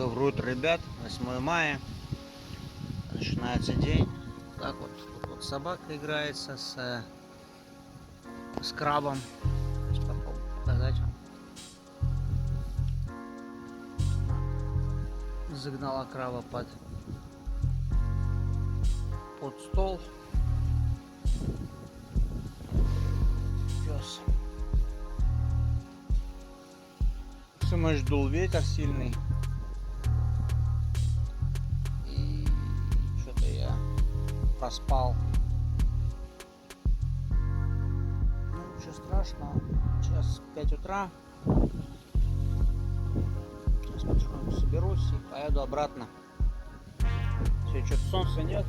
Доброе утро, ребят. 8 мая. Начинается день. Так вот, тут вот собака играется с крабом. Сейчас попробую показать вам. Загнала краба под стол. Пес. Всю ночь дул ветер сильный. И что-то я проспал. Ну, ничего страшного. Сейчас 5 утра. Сейчас потихоньку соберусь и поеду обратно. Сегодня что-то солнца нет.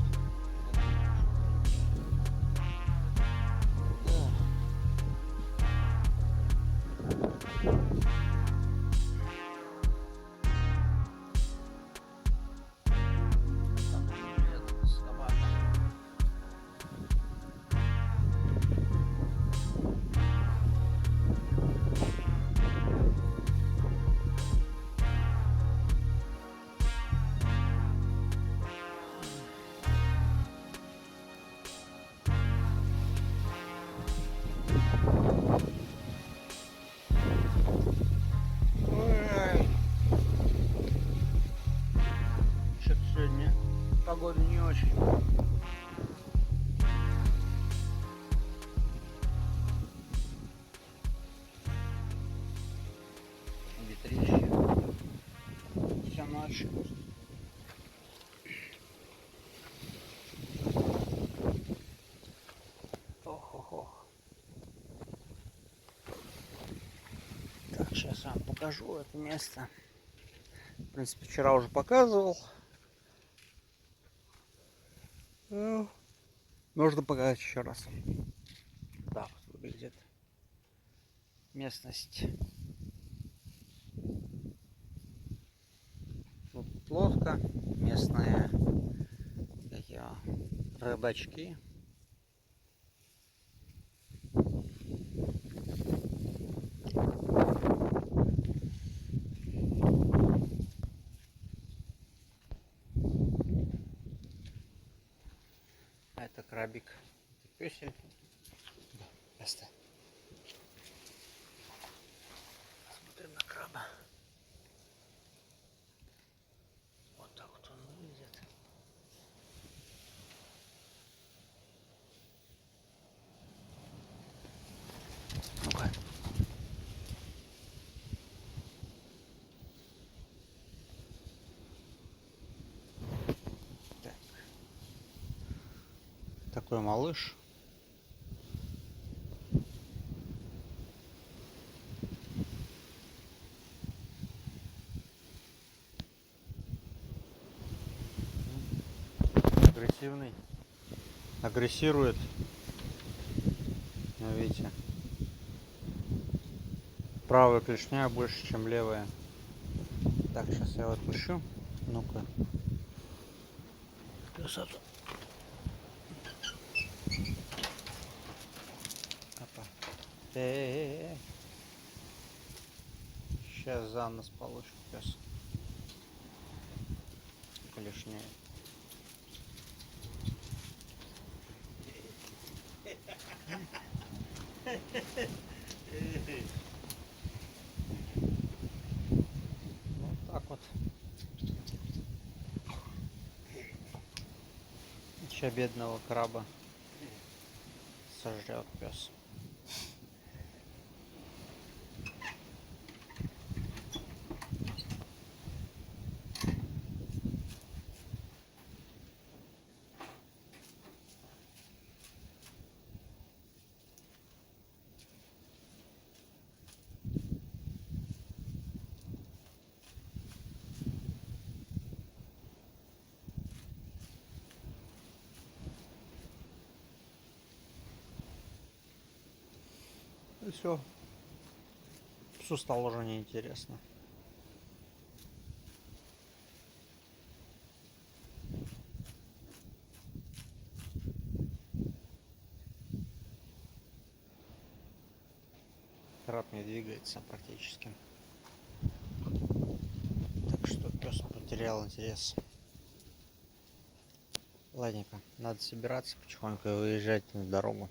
Что-то сегодня погода не очень. Ветрище. Всю ночь. Ох-ох-ох. Так, сейчас вам покажу это место. В принципе, вчера уже показывал. Нужно показать еще раз. Так вот выглядит местность. Тут лодка, местные такие рыбачки. Это крабик, пёсель. Да, оставь. Смотрим на краба. Вот так вот он выглядит. Ну-ка. Так. Такой малыш. Агрессивный. Агрессирует. Ну, видите. Правая клешня больше, чем левая. Так, сейчас я его отпущу. Ну-ка. Красоту. Опа. Сейчас за нос получит пес. Клешня. Вот так вот. Еще бедного краба сожрет пес. И все. Псу стало уже неинтересно. Краб не двигается практически. Так что пес потерял интерес. Ладненько, надо собираться потихоньку и выезжать на дорогу.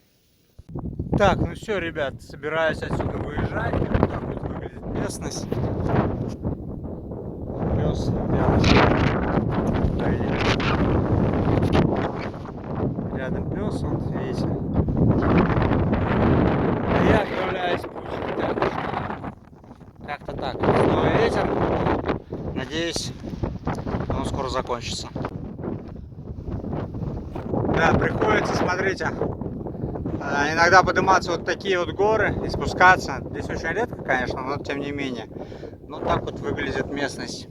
Так, ну все, ребят, собираюсь отсюда выезжать. Вот так вот выглядит местность. Пес рядом пес, вот видите. А я отправляюсь в путь. Как-то так. Снова ветер. Надеюсь, он скоро закончится. Да, приходится, смотрите, иногда подниматься вот такие вот горы и спускаться. Здесь очень редко, конечно, но тем не менее. Ну так вот выглядит местность.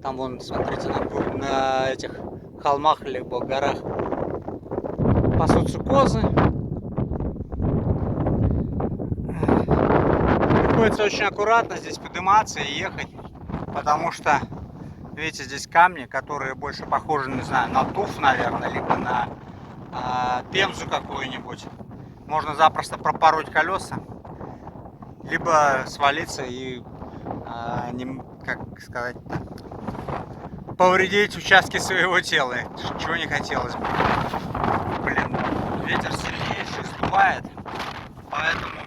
Там вон, смотрите, на этих холмах либо горах пасутся козы. Приходится очень аккуратно здесь подниматься и ехать, потому что, видите, здесь камни, которые больше похожи, не знаю, на туф, наверное, либо на пемзу какую-нибудь. Можно запросто пропороть колеса, либо свалиться и, как сказать, повредить участки своего тела, чего не хотелось бы. Блин, ветер сильнейший, сдувает, поэтому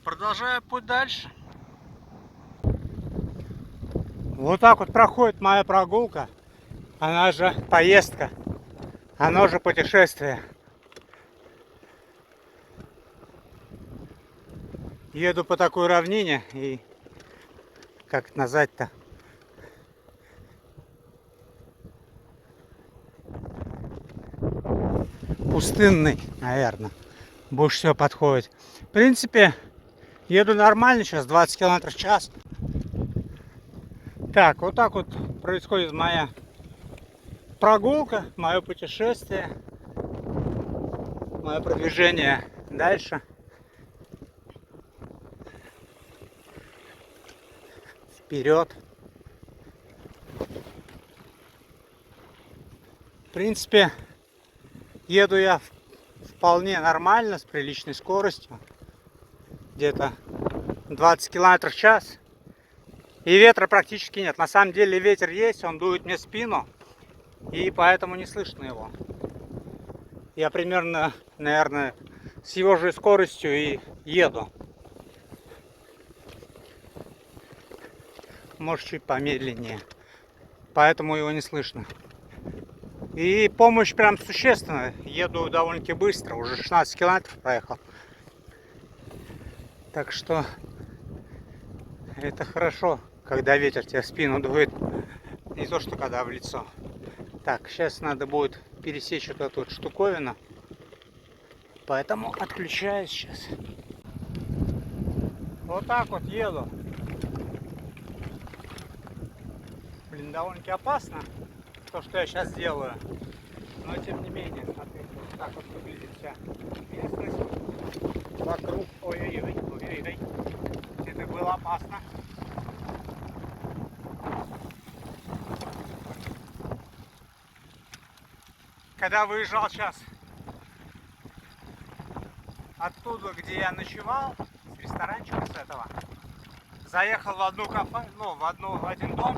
продолжаю путь дальше. Вот так вот проходит моя прогулка, она же поездка, оно же путешествие. Еду по такой равнине и, как это назвать-то, пустынный, наверное, больше всего подходит. В принципе, еду нормально сейчас, 20 км в час. Так, вот так вот происходит моя прогулка, мое путешествие, мое продвижение дальше. Вперед. В принципе, еду я вполне нормально, с приличной скоростью. Где-то 20 км в час. И ветра практически нет. На самом деле ветер есть, он дует мне в спину. И поэтому не слышно его. Я примерно, наверное, с его же скоростью и еду. Может, чуть помедленнее. Поэтому его не слышно. И помощь прям существенная. Еду довольно-таки быстро. Уже 16 километров проехал. Так что это хорошо, когда ветер тебе в спину дует. Не то, что когда в лицо. Так, сейчас надо будет пересечь вот эту вот штуковину. Поэтому отключаюсь сейчас. Вот так вот еду. Блин, довольно-таки опасно то, что я сейчас делаю. Но тем не менее, смотрите, вот так вот выглядит вся местность вокруг. Ой-ой-ой, ой-ой-ой. Это было опасно. Когда выезжал сейчас оттуда, где я ночевал, с ресторанчика с этого, заехал в одну кафе, ну, в один дом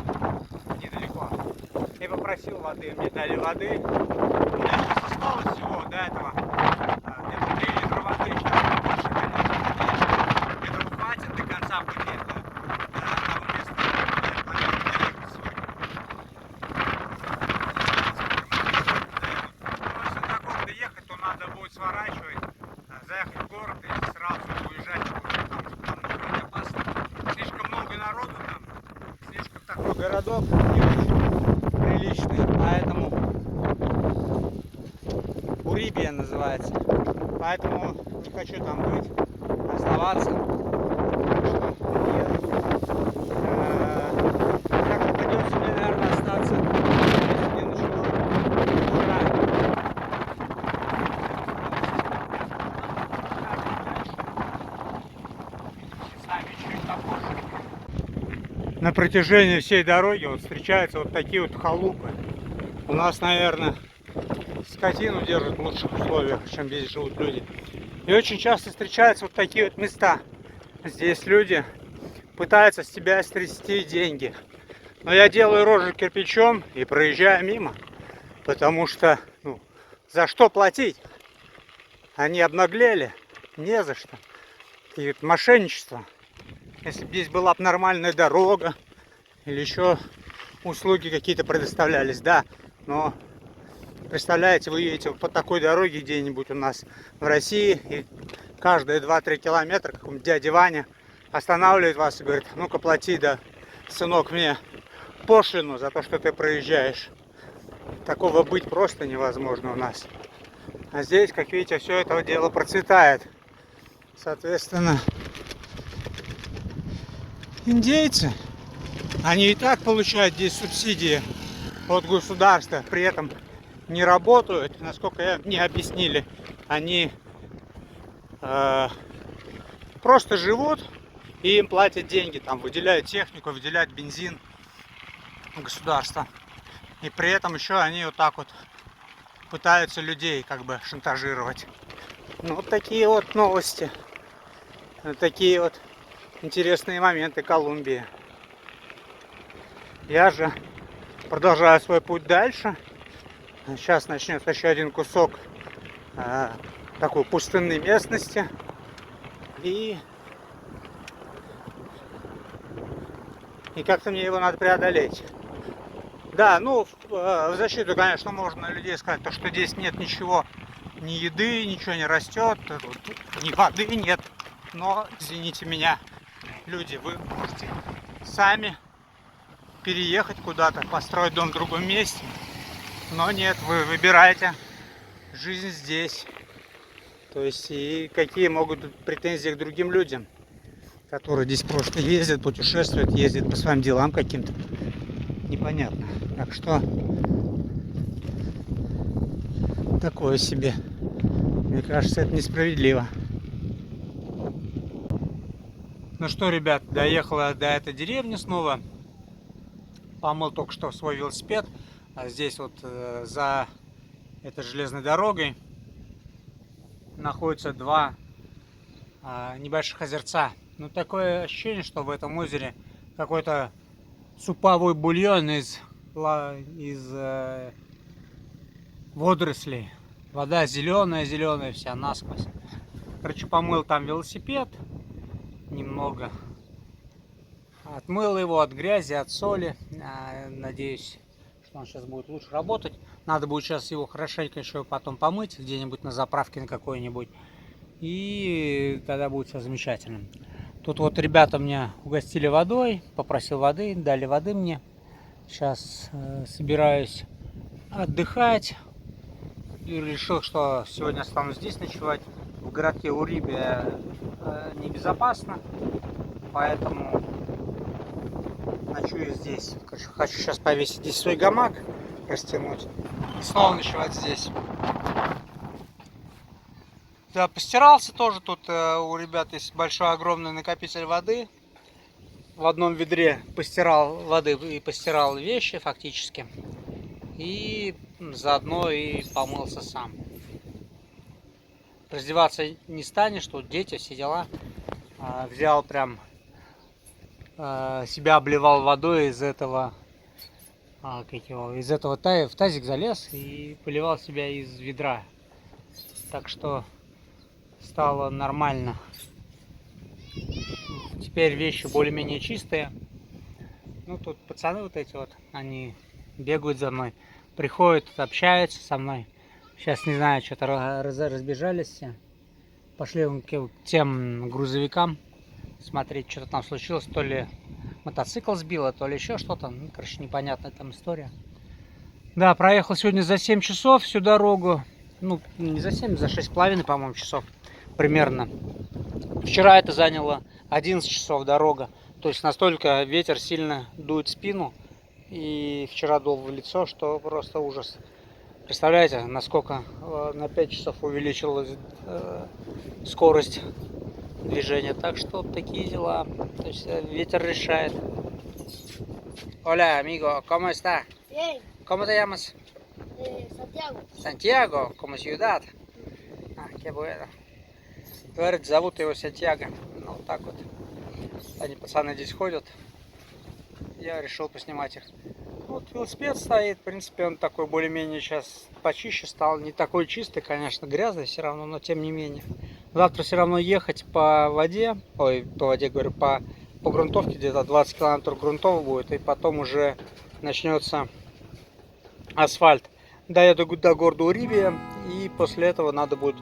недалеко, и попросил воды. Мне дали воды. У меня сейчас осталось всего до этого где-то 3 литра воды. Сейчас больше, конечно. Этого хватит до конца пути. Сворачивать, заехать в город и сразу уезжать, потому что там очень опасно. Слишком много народу там, слишком такой городок не очень приличный, поэтому Урибия называется. Поэтому не хочу там быть, оставаться. Так что придется мне, наверное, остаться, если не ночевал. На протяжении всей дороги вот встречаются вот такие вот халупы. У нас, наверное, скотину держат в лучших условиях, чем здесь живут люди. И очень часто встречаются вот такие вот места. Здесь люди пытаются с тебя стрясти деньги. Но я делаю рожу кирпичом и проезжаю мимо. Потому что, ну, за что платить? Они обнаглели. Не за что. И вот мошенничество. Если бы здесь была бы нормальная дорога, или еще услуги какие-то предоставлялись, да. Но, представляете, вы едете по такой дороге где-нибудь у нас в России, и каждые 2-3 километра, как дядя Ваня, останавливает вас и говорит: ну-ка плати, да, сынок, мне пошлину за то, что ты проезжаешь. Такого быть просто невозможно у нас. А здесь, как видите, все это дело процветает. Соответственно, индейцы, они и так получают здесь субсидии от государства, при этом не работают, насколько мне объяснили, они просто живут и им платят деньги, там выделяют технику, выделяют бензин государство. И при этом еще они вот так вот пытаются людей как бы шантажировать. Ну вот такие вот новости, такие вот интересные моменты Колумбии. Я же продолжаю свой путь дальше. Сейчас начнется еще один кусок такой пустынной местности. И как-то мне его надо преодолеть. Да, ну, в защиту, конечно, можно людей сказать, то, что здесь нет ничего, ни еды, ничего не растет, ни воды нет. Но, извините меня, люди, вы можете сами переехать куда-то, построить дом в другом месте. Но нет, вы выбираете жизнь здесь. То есть, и какие могут быть претензии к другим людям, которые здесь просто ездят, путешествуют, ездят по своим делам каким-то. Непонятно. Так что такое себе. Мне кажется, это несправедливо. Ну что, ребят, доехала до этой деревни снова. Помыл только что свой велосипед. А здесь вот за этой железной дорогой находятся два небольших озерца. Ну, такое ощущение, что в этом озере какой-то суповой бульон из водорослей. Вода зеленая вся насквозь. Короче, помыл там велосипед немного. Отмыл его от грязи, от соли. Надеюсь, что он сейчас будет лучше работать. Надо будет сейчас его хорошенько еще потом помыть где-нибудь на заправке на какой-нибудь. И тогда будет все замечательно. Тут вот ребята меня угостили водой, попросил воды, дали воды мне. Сейчас собираюсь отдыхать. И решил, что сегодня останусь здесь ночевать. В городке Урибе небезопасно, поэтому ночую здесь. Хочу сейчас повесить здесь свой гамак, растянуть и снова ночевать здесь. Да, постирался тоже. Тут у ребят есть большой огромный накопитель воды. В одном ведре постирал воды и постирал вещи фактически. И заодно и помылся сам. Раздеваться не станешь, тут дети, все дела. Взял прям, себя обливал водой из этого, в тазик залез и поливал себя из ведра. Так что стало нормально. Теперь вещи более-менее чистые. Ну, тут пацаны вот эти вот, они бегают за мной, приходят, общаются со мной. Сейчас, не знаю, что-то разбежались все. Пошли к тем грузовикам смотреть, что-то там случилось. То ли мотоцикл сбило, то ли еще что-то. Ну, короче, непонятная там история. Да, проехал сегодня за 7 часов всю дорогу. Ну, не за 7, за 6,5, по-моему, часов примерно. Вчера это заняло 11 часов дорога. То есть настолько ветер сильно дует в спину. И вчера дул в лицо, что просто ужас. Представляете, насколько на 5 часов увеличилась скорость движения. Так что такие дела. То есть ветер решает. Hola, amigo, ¿cómo está? Bien, ¿Cómo te llamas? Santiago. Santiago, como ciudad. Qué bueno. Говорит, зовут его Сантьяго. Ну, вот так вот. Они, пацаны, здесь ходят. я решил поснимать их. Вот велосипед стоит, в принципе, он такой более-менее сейчас почище стал. Не такой чистый, конечно, грязный все равно, но тем не менее. Завтра все равно ехать по воде, говорю, по грунтовке, где-то 20 километров грунтов будет, и потом уже начнется асфальт. Доеду до города Уривия, и после этого надо будет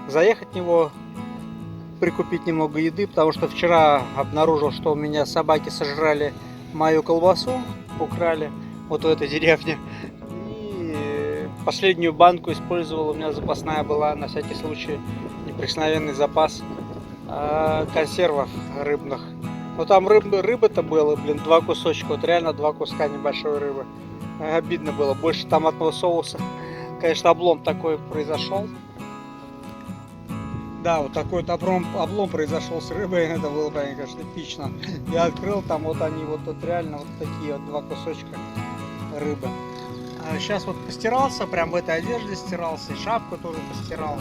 заехать в него, прикупить немного еды, потому что вчера обнаружил, что у меня собаки сожрали мою колбасу, украли вот в этой деревне. И последнюю банку использовал, у меня запасная была, на всякий случай, неприкосновенный запас консервов рыбных. Но там рыбы-то было, блин, 2 кусочка, вот реально 2 куска небольшой рыбы. Обидно было, больше томатного соуса. Конечно, облом такой произошел. Да, вот такой вот облом произошел с рыбой, это было, конечно, эпично. Я открыл, там вот они, вот тут реально вот такие вот 2 кусочка рыбы. А сейчас вот постирался, прям в этой одежде стирался, и шапку тоже постирал,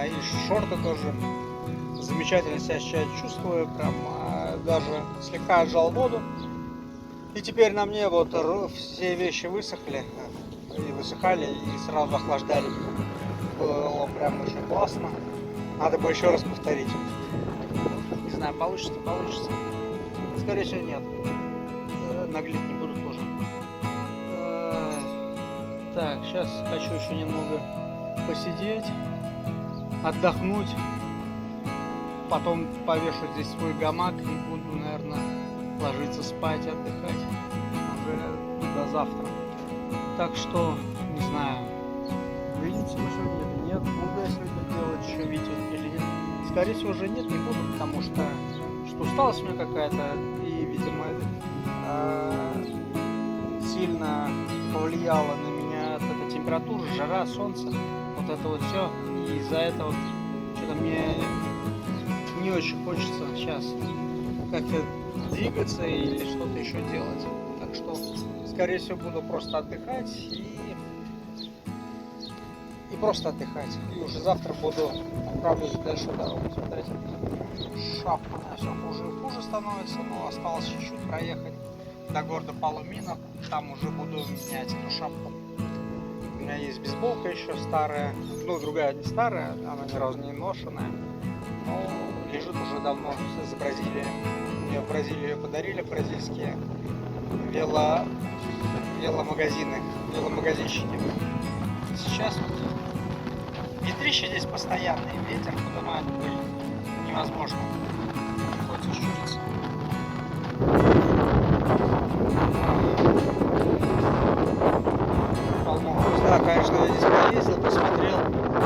и шорты тоже. Замечательно себя сейчас чувствую, прям даже слегка отжал воду. И теперь на мне вот все вещи высохли, и высыхали, и сразу охлаждали. Было прям очень классно. Надо бы еще раз повторить. Не знаю, получится. Скорее всего, нет. Наглеть не буду тоже. Так, сейчас хочу еще немного посидеть, отдохнуть. Потом повешу здесь свой гамак и буду, наверное, ложиться спать, отдыхать уже до завтра. Так что, не знаю, видите мы сегодня или нет, буду я сегодня делать еще видео или нет. Скорее всего, уже нет, не буду, потому что усталость у меня какая-то, и, видимо, сильно повлияла на меня вот эта температура, жара, солнце, вот это вот все. И из-за этого что-то мне не очень хочется сейчас как-то двигаться или что-то еще делать. Так что, скорее всего, буду просто отдыхать и просто отдыхать. И уже завтра буду отправляться дальше дорогу. Смотрите, шапка все хуже и хуже становится, но осталось чуть-чуть проехать до города Паломина. Там уже буду менять эту шапку. У меня есть бейсболка еще старая, ну другая не старая, она ни разу не ношенная, но лежит уже давно из Бразилии. Мне в Бразилию ее подарили, бразильские веломагазинщики. Сейчас вот ветрище здесь постоянный, ветер поднимает пыль, невозможно. Приходится щуриться. Да, конечно, я здесь поездил, посмотрел,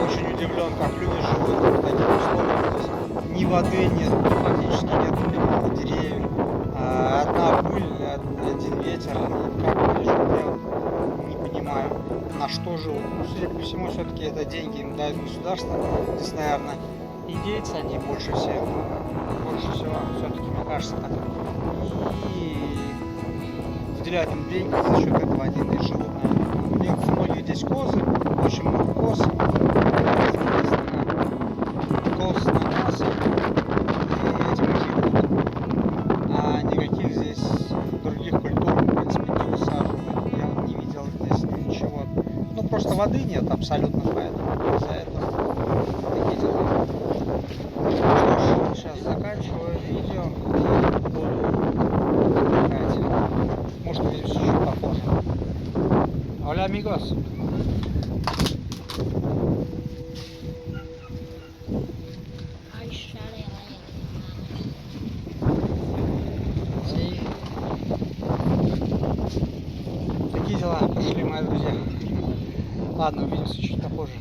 очень удивлен, как люди живут в таких условиях. Здесь ни воды нет, фактически нет, мало деревьев, одна пыль, один ветер, как они живут, я не понимаю, на что живут. Ну, судя по всему, все-таки это деньги им дает государство. Здесь, наверное, индейцы они больше всего, все-таки, мне кажется, так. И выделяют им деньги, за счет этого они и живут, наверное. Многие здесь козы, очень много коз, коз на мясо, и этим живут. А никаких здесь других культур, в принципе, не высаживают. Я вот не видел здесь ничего. Ну, просто воды нет абсолютно, поэтому из-за этого такие дела. Что ж, сейчас заканчиваю видео и буду отдыхать. Может, увидимся еще попозже. Hola amigos. Sí. Такие дела пошли, мои друзья. Ладно, увидимся чуть попозже.